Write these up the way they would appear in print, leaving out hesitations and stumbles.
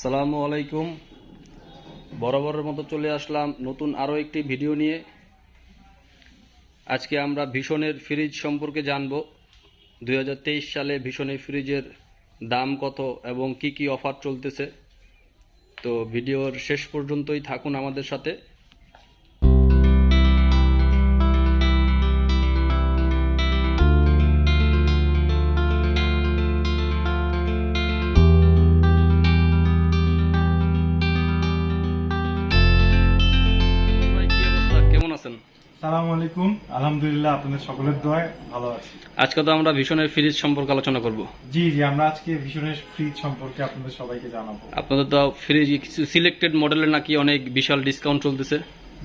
আসসালামু আলাইকুম। বরাবরের মতো চলে আসলাম নতুন আরও একটি ভিডিও নিয়ে। আজকে আমরা ভীষণের ফ্রিজ সম্পর্কে জানব। 2023 সালে ভীষণের ফ্রিজের দাম কত এবং কি কি অফার চলতেছে। তো ভিডিওর শেষ পর্যন্তই থাকুন আমাদের সাথে। কেমন আছেন? আসসালামু আলাইকুম। আলহামদুলিল্লাহ, আপনাদের সকলের দোয়ায় ভালো আছি। আজকে তো আমরা ভীষণের ফ্রিজ সম্পর্কে আলোচনা করব। জি, আমরা আজকে ভীষণের ফ্রিজ সম্পর্কে আপনাদের সবাইকে জানাবো। আপনাদের তো ফ্রিজ কিছু সিলেক্টেড মডেলের নাকি অনেক বিশাল ডিসকাউন্ট চলতেছে।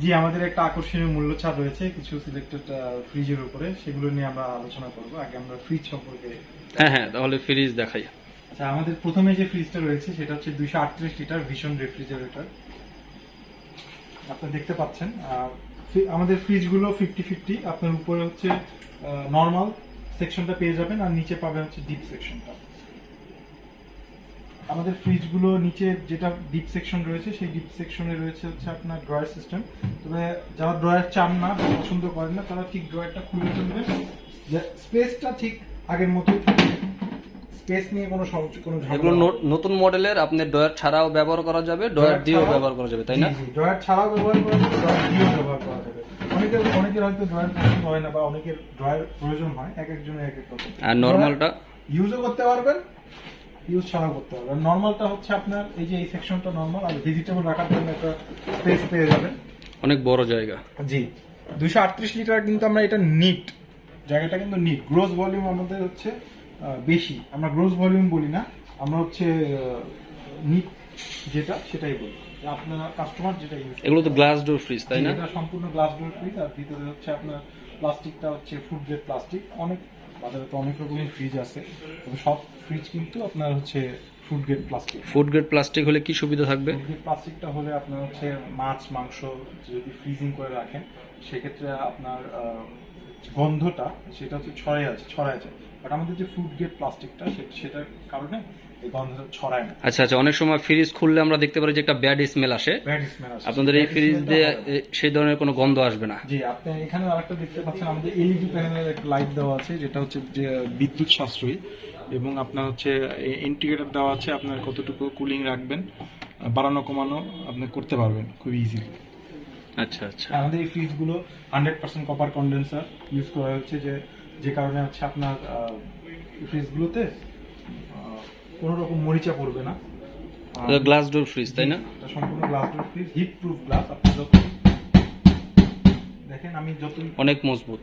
জি, আমাদের একটা আকর্ষণীয় মূল্য ছাড় রয়েছে কিছু সিলেক্টেড ফ্রিজের উপরে, সেগুলো নিয়ে আমরা আলোচনা করব। আগে আমরা ফ্রিজ সম্পর্কে হ্যাঁ, তাহলে ফ্রিজ দেখাই। আচ্ছা, আমাদের প্রথমে যে ফ্রিজটা রয়েছে সেটা হচ্ছে 238 লিটার ভীষণ রেফ্রিজারেটর। আপনারা দেখতে পাচ্ছেন আমাদের ফ্রিজগুলো 50-50। আপনার উপরে হচ্ছে নর্মাল সেকশনটা পেয়ে যাবেন আর নিচে পাবেন হচ্ছে ডিপ সেকশনটা। আমাদের ফ্রিজগুলো নিচে যেটা ডিপ সেকশন রয়েছে সেই ডিপ সেকশনে রয়েছে হচ্ছে আপনার ড্রয়ার সিস্টেম। তবে যারা ড্রয়ার চান না, পছন্দ করেন না, তারা ঠিক ড্রয়ারটা খুলে ফেলবেন। স্পেসটা ঠিক আগের মতোই থাকবে, স্পেস নিয়ে কোনো ঝামেলা। এগুলো নতুন মডেলের, আপনি ড্রয়ার ছাড়াও ব্যবহার করা যাবে, ড্রয়ার দিয়েও ব্যবহার করা যাবে, তাই না? ড্রয়ার ছাড়াও ব্যবহার করা যাবে, ড্রয়ার দিয়েও ব্যবহার করা যাবে। অনেকের হয়তো ড্রয়ার পছন্দ হয় না বা অনেকের ড্রয়ার প্রয়োজন হয়, এক একজনের এক এক রকম। আর নরমালটা ইউজও করতে পারবেন, ইউজ ছাড়াও করতে পারবেন। নরমালটা হচ্ছে আপনার এই যে এই সেকশনটা নরমাল, আর ভেজিটেবল রাখার জন্য একটা স্পেস পেয়ে যাবেন, অনেক বড় জায়গা। জি, 238 লিটার কিন্তু আমরা এটা নিট, জায়গাটা কিন্তু নিট। গ্রোস ভলিউম আমাদের হচ্ছে বেশি, আমরা গ্রোস ভলিউম বলি না, আমরা হচ্ছে নিট যেটা সেটাই বলি। আপনারা কাস্টমার যেটা ইউজ, এগুলো তো গ্লাস ডোর ফ্রিজ, তাই না? এটা সম্পূর্ণ গ্লাস ডোর ফ্রিজ। আর ভিতরে হচ্ছে আপনার প্লাস্টিকটা হচ্ছে ফুড গ্রেড প্লাস্টিক। অনেক বাজারে তো অনেক রকমের ফ্রিজ আছে, তবে সব ফ্রিজ কিন্তু আপনার হচ্ছে food grade plastic. Food grade plastic হলে কি সুবিধা থাকবে? ফুড গ্রেড প্লাস্টিকটা হলে আপনার হচ্ছে মাছ মাংস যদি ফ্রিজিং করে রাখেন, সেক্ষেত্রে আপনার গন্ধটা সেটা হচ্ছে ছড়ায় যায়। বাট আমাদের যে ফুড গ্রেড প্লাস্টিকটা সেটার কারণে এই গন্ধটা ছড়ায় না। আচ্ছা, অনেক সময় ফ্রিজ খুললে আমরা দেখতে পারি যে একটা ব্যাড স্মেল আসে। আপনাদের এই ফ্রিজ দিয়ে সেই ধরনের কোনো গন্ধ আসবে না। জি, আপনি এখানে আরেকটা দেখতে পাচ্ছেন, আমাদের এলইডি প্যানেলের একটা লাইট দেওয়া আছে, যেটা হচ্ছে যে বিদ্যুৎ সাশ্রয়ী, এবং আপনার হচ্ছে ইন্ডিকেটর দেওয়া আছে আপনার কতটুকু কুলিং রাখবেন, বাড়ানো কমানো আপনি করতে পারবেন খুব ইজিলি। আচ্ছা, আমাদের এই ফ্রিজগুলো 100% কপার কন্ডেন্সার ইউজ করা হচ্ছে, যে কারণে হচ্ছে আপনার ফ্রিজগুলোতে কোনো রকম মরিচা পড়বে না। গ্লাস ডোর ফ্রিজ, তাই না? এটা সম্পূর্ণ glass door fridge, heat proof glass. আপনি যত দেখেন, আমি যত অনেক মজবুত,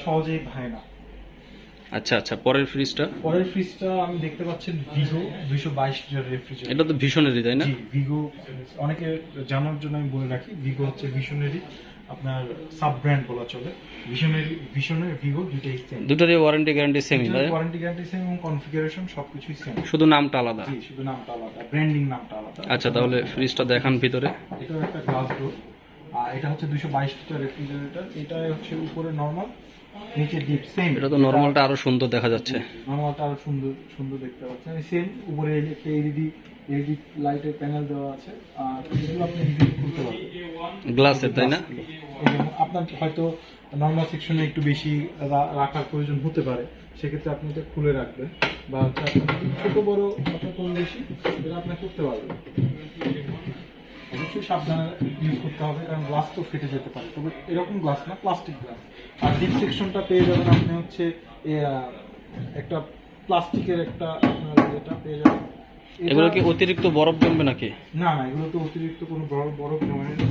সহজেই ভাঙে না। আচ্ছা, পরের ফ্রিজটা আমি দেখতে পাচ্ছেন ভিগো 222 লিটার রেফ্রিজারেটর। এটা তো ভীষণেরই, তাই না? জি, ভিগো অনেকে জানার জন্য আমি বলে রাখি, ভিগো হচ্ছে ভীষণেরই আপনার সাব ব্র্যান্ড বলা চলে। ভীষণের ভিগো দুটোরই ওয়ারেন্টি গ্যারান্টি সেম, তাই? ওয়ারেন্টি গ্যারান্টি সেম এবং কনফিগারেশন সবকিছুই সেম, শুধু নামটা আলাদা। জি, শুধু নামটা আলাদা, ব্র্যান্ডিং নামটা আলাদা। আচ্ছা, তাহলে ফ্রিজটা দেখান ভিতরে। এটা একটা গ্লাস ডোর, আর এটা হচ্ছে 222 লিটার রেফ্রিজারেটর। এটা হচ্ছে উপরে নরমাল, নিচে ডিপ সেম। এটা তো নরমালটা আরো সুন্দর দেখা যাচ্ছে। নরমালটা আরো সুন্দর দেখতে পাচ্ছেন। সেম উপরে একটা এলইডি লাইটের প্যানেল দেওয়া আছে, আর এগুলো আপনি ইজিলি খুলতে পারবেন, গ্লাসের, তাই না? এবং আপনার হয়তো নরমাল সেকশনে একটু বেশি রাখার প্রয়োজন হতে পারে, সেক্ষেত্রে আপনি এটা খুলে রাখবেন, বা ছোট বড় আপনার কম বেশি এটা আপনি করতে পারবেন। অবশ্যই সাবধানে ইউজ করতে হবে, কারণ গ্লাস তো ফেটে যেতে পারে। তবে এরকম গ্লাস না, প্লাস্টিক গ্লাস। আর ডিপ সেকশনটা পেয়ে যাবেন আপনি হচ্ছে একটা প্লাস্টিকের একটা আপনার যেটা পেয়ে যাবেন। এগুলো কি অতিরিক্ত বরফ জমবে নাকি? না, এগুলো তো অতিরিক্ত কোনো বরফ জমে না,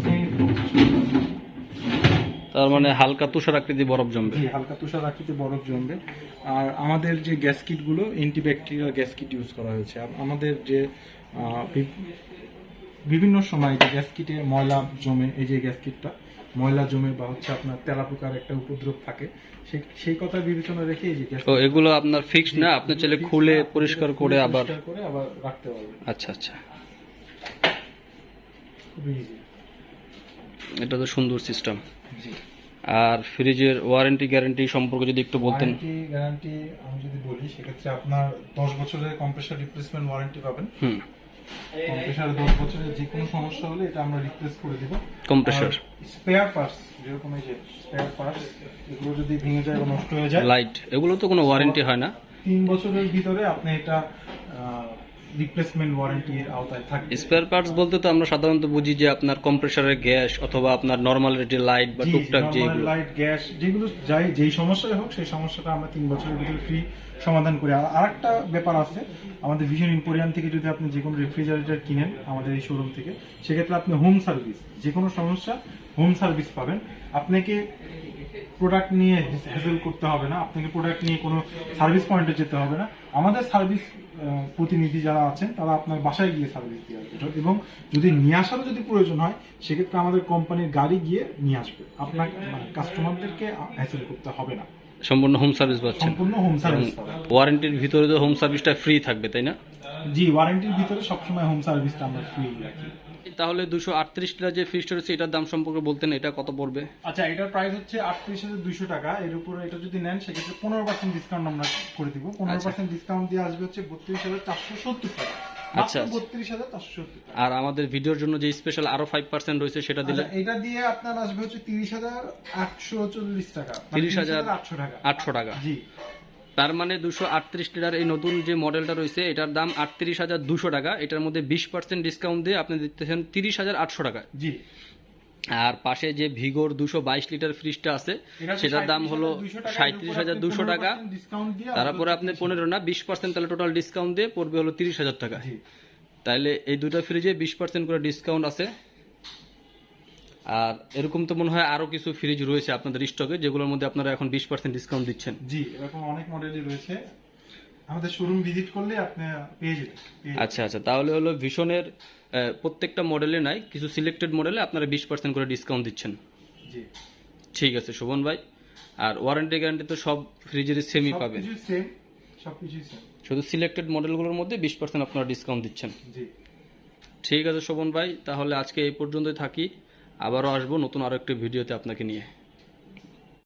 তার মানে হালকা তুষার আকৃতি বরফ জমবে। হালকা তুষার আকৃতি বরফ জমবে। আর আমাদের যে গ্যাস কিটগুলো অ্যান্টিব্যাকটেরিয়াল গ্যাস কিট ইউজ করা হয়েছে। আমাদের যে বিভিন্ন সময় যে গ্যাস কিটে ময়লা জমে, এই যে গ্যাস কিটটা ময়লা জমে বা হচ্ছে আপনার তেলাপোকার একটা উপদ্রব থাকে, সেই কথা বিবেচনা রেখে এই যে গ্যাস, এগুলো আপনার ফিক্সড না, আপনি চাইলে খুলে পরিষ্কার করে আবার রাখতে পারবেন। আচ্ছা, খুবই ইজি। এটা তো সুন্দর সিস্টেম। জি, আর ফ্রিজের ওয়ারেন্টি গ্যারান্টি সম্পর্কে যদি একটু বলতেন। গ্যারান্টি আমি যদি বলি, সেক্ষেত্রে আপনার 10 বছরের কম্প্রেসার রিপ্লেসমেন্ট ওয়ারেন্টি পাবেন। কম্প্রেসার 10 বছরের যে কোনো সমস্যা হলে এটা আমরা রিপ্লেস করে দিব। কম্প্রেসর, স্পেয়ার পার্টস যেরকম এই যে স্পেয়ার পার্টস, এগুলো যদি ভেঙে যায় বা নষ্ট হয়ে যায়, লাইট, এগুলো তো কোনো ওয়ারেন্টি হয় না। 3 বছরের ভিতরে আপনি এটা রিপ্লেসমেন্ট ওয়ারেন্টির আওতায় থাকবে। স্পেয়ার পার্টস বলতে তো আমরা সাধারণত বুঝি যে আপনার কম্প্রেসারের গ্যাস অথবা আপনার নরমাল যে লাইট বা টুকটাক যেগুলো লাইট, গ্যাস, যেগুলো যেই সমস্যাই হোক সেই সমস্যাটা আমরা 3 বছরের ভিতরে ফ্রি সমাধান করি। আর আরেকটা ব্যাপার আছে, আমাদের ভিশন এম্পোরিয়াম থেকে যদি আপনি যে কোনো রেফ্রিজারেটর কিনেন আমাদের এই শোরুম থেকে, সেক্ষেত্রে আপনি হোম সার্ভিস, যে কোনো সমস্যা হোম সার্ভিস পাবেন। আপনাকে প্রোডাক্ট নিয়ে হ্যাসেল করতে হবে না, আপনাকে প্রোডাক্ট নিয়ে কোনো সার্ভিস পয়েন্টে যেতে হবে না। আমাদের সার্ভিস প্রতিনিধি যারা আছেন তারা আপনার বাসায় গিয়ে সার্ভিস দিয়ে আসবে, এবং যদি নিয়ে আসারও যদি প্রয়োজন হয় সেক্ষেত্রে আমাদের কোম্পানির গাড়ি গিয়ে নিয়ে আসবে। আপনার কাস্টমারদেরকে হ্যাসেল করতে হবে না, সম্পূর্ণ হোম সার্ভিস পাচ্ছেন। সম্পূর্ণ হোম সার্ভিস পাবেন। ওয়ারেন্টির ভিতরে তো হোম সার্ভিসটা ফ্রি থাকবে, তাই না? জি, ওয়ারেন্টির ভিতরে সবসময় হোম সার্ভিসটা আমরা ফ্রি রাখি। তাহলে 238 লিটার যে ফ্রিজটা রয়েছে এটার দাম সম্পর্কে বলতেন, এটা কত পড়বে? আচ্ছা, এটার প্রাইস হচ্ছে 38,200 টাকা। এর উপরে এটা যদি নেন সেক্ষেত্রে 15% ডিসকাউন্ট আমরা করে দিব। 15% ডিসকাউন্ট দিয়ে আসবে হচ্ছে 32,470 টাকা। আচ্ছা, 32,470 টাকা। আর আমাদের ভিডিওর জন্য যে স্পেশাল আরো 5% রয়েছে সেটা দিলে এটা দিয়ে আপনার আসবে হচ্ছে 30,840 টাকা, 30,800 টাকা। 800 টাকা। জি, তার মানে 238 লিটার এই নতুন যে মডেলটা রয়েছে এটার দাম 38,200 টাকা। এটার মধ্যে 20% ডিসকাউন্ট দিয়ে আপনি দিতেছেন 30,800 টাকা। জি। আর পাশে যে ভিগোর 222 লিটার ফ্রিজটা আছে সেটার দাম হলো 37,200 টাকা। তারপরে আপনি 15 না 20% তাহলে টোটাল ডিসকাউন্ট দিয়ে পড়বে হলো 30,000 টাকা। তাইলে এই দুটো ফ্রিজে 20% করে ডিসকাউন্ট আছে। আর এরকম তো মনে হয় আরো কিছু ফ্রিজ রয়েছে আপনাদের স্টকে যেগুলোর মধ্যে আপনারা এখন 20% ডিসকাউন্ট দিচ্ছেন। জি, এরকম অনেক মডেলই রয়েছে, আমাদের শোরুম ভিজিট করলে আপনি পেয়ে যাবেন। আচ্ছা আচ্ছা, তাহলে হলো ভিশনের প্রত্যেকটা মডেলে নাই, কিছু সিলেক্টেড মডেলে আপনারা 20% করে ডিসকাউন্ট দিচ্ছেন। জি, ঠিক আছে শোভন ভাই। আর ওয়ারেন্টি গ্যারান্টি তো সব ফ্রিজের সেমই পাবেন, সবকিছু সেম, শুধু সিলেক্টেড মডেলগুলোর মধ্যে 20% আপনারা ডিসকাউন্ট দিচ্ছেন। জি, ঠিক আছে শোভন ভাই, তাহলে আজকে এই পর্যন্তই থাকি। আবারও আসবো নতুন আরো একটা ভিডিওতে আপনাকে নিয়ে।